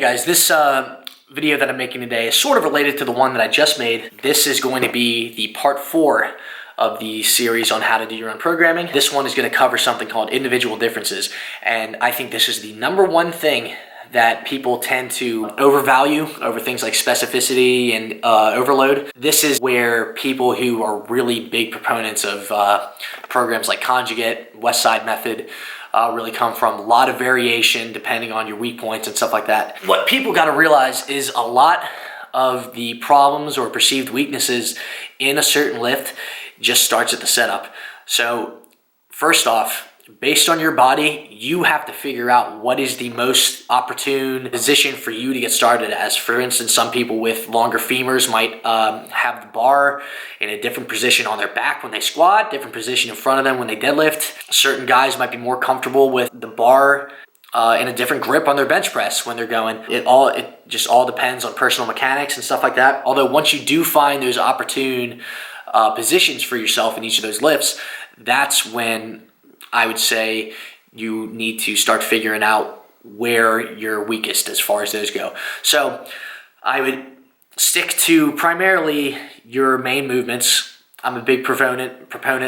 guys, this video that I'm making today is sort of related to the one that I just made. This is going to be the part 4 of the series on how to do your own programming. This one is going to cover something called individual differences, and I think this is the number one thing that people tend to overvalue over things like specificity and overload. This is where people who are really big proponents of programs like Conjugate, West Side Method, really come from. A lot of variation depending on your weak points and stuff like that. What people got to realize is a lot of the problems or perceived weaknesses in a certain lift just starts at the setup. So first off, based on your body, you have to figure out what is the most opportune position for you to get started as. For instance, some people with longer femurs might have the bar in a different position on their back when they squat, different position in front of them when they deadlift. Certain guys might be more comfortable with the bar in a different grip on their bench press when they're going. It just all depends on personal mechanics and stuff like that. Although once you do find those opportune positions for yourself in each of those lifts, that's when I would say you need to start figuring out where you're weakest as far as those go. So I would stick to primarily your main movements. I'm a big proponent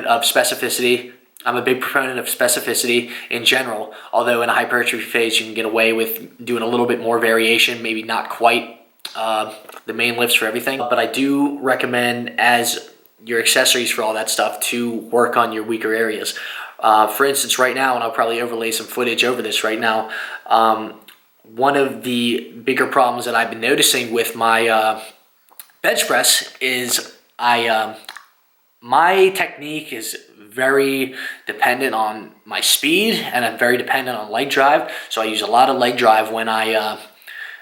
of specificity. I'm a big proponent of specificity in general, although in a hypertrophy phase you can get away with doing a little bit more variation, maybe not quite the main lifts for everything. But I do recommend as your accessories for all that stuff to work on your weaker areas. For instance, right now, and I'll probably overlay some footage over this right now, one of the bigger problems that I've been noticing with my bench press is my technique is very dependent on my speed, and I'm very dependent on leg drive. So I use a lot of leg drive when I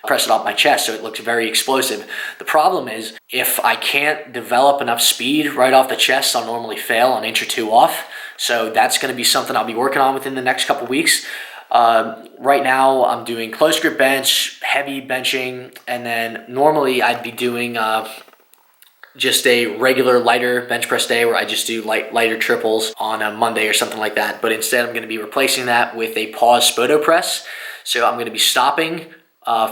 press it off my chest, so it looks very explosive. The problem is, if I can't develop enough speed right off the chest, I'll normally fail an inch or two off. So that's going to be something I'll be working on within the next couple weeks. Right now I'm doing close grip bench, heavy benching, and then normally I'd be doing just a regular lighter bench press day where I just do lighter triples on a Monday or something like that. But instead I'm going to be replacing that with a pause spoto press. So I'm going to be stopping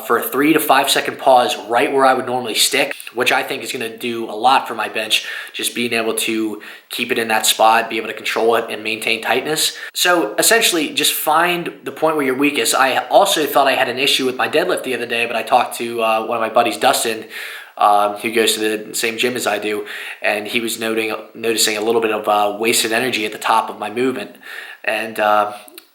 for a 3 to 5 second pause right where I would normally stick, which I think is going to do a lot for my bench, just being able to keep it in that spot, be able to control it and maintain tightness. So essentially just find the point where you're weakest. I also thought I had an issue with my deadlift the other day, but I talked to one of my buddies, Dustin, who goes to the same gym as I do, and he was noticing a little bit of wasted energy at the top of my movement. And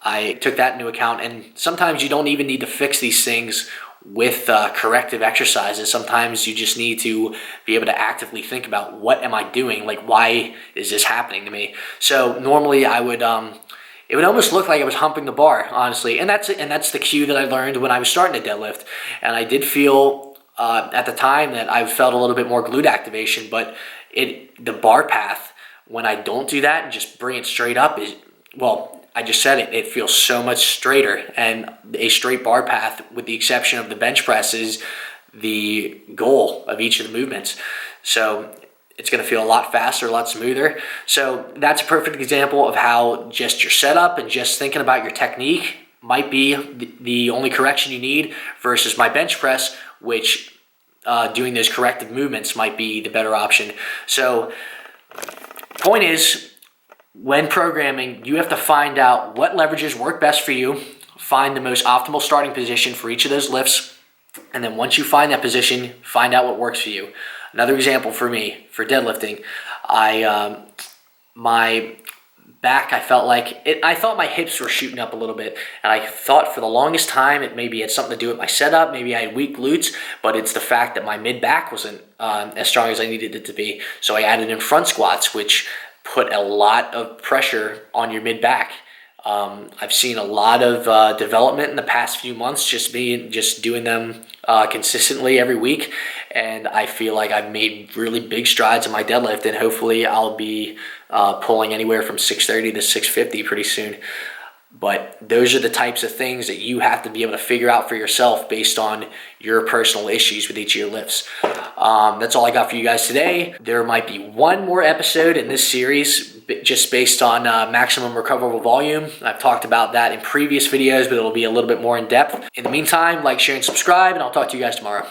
I took that into account, and sometimes you don't even need to fix these things with corrective exercises. Sometimes you just need to be able to actively think about, what am I doing? Like, why is this happening to me? So normally I would, it would almost look like I was humping the bar, honestly. And that's the cue that I learned when I was starting to deadlift. And I did feel at the time that I felt a little bit more glute activation, but the bar path, when I don't do that and just bring it straight up, is, well, I just said it feels so much straighter, and a straight bar path, with the exception of the bench press, is the goal of each of the movements. So it's going to feel a lot faster, a lot smoother. So that's a perfect example of how just your setup and just thinking about your technique might be the only correction you need, versus my bench press, which doing those corrective movements might be the better option. So point is, when programming, you have to find out what leverages work best for you, find the most optimal starting position for each of those lifts, and then once you find that position, find out what works for you. Another example for me, for deadlifting, my back, I thought my hips were shooting up a little bit, and I thought for the longest time it maybe had something to do with my setup, maybe I had weak glutes, but it's the fact that my mid-back wasn't as strong as I needed it to be. So I added in front squats, which put a lot of pressure on your mid-back. I've seen a lot of development in the past few months just doing them consistently every week, and I feel like I've made really big strides in my deadlift, and hopefully I'll be pulling anywhere from 630 to 650 pretty soon. But those are the types of things that you have to be able to figure out for yourself based on your personal issues with each of your lifts. That's all I got for you guys today. There might be one more episode in this series just based on maximum recoverable volume. I've talked about that in previous videos, but it'll be a little bit more in depth. In the meantime, like, share, and subscribe, and I'll talk to you guys tomorrow.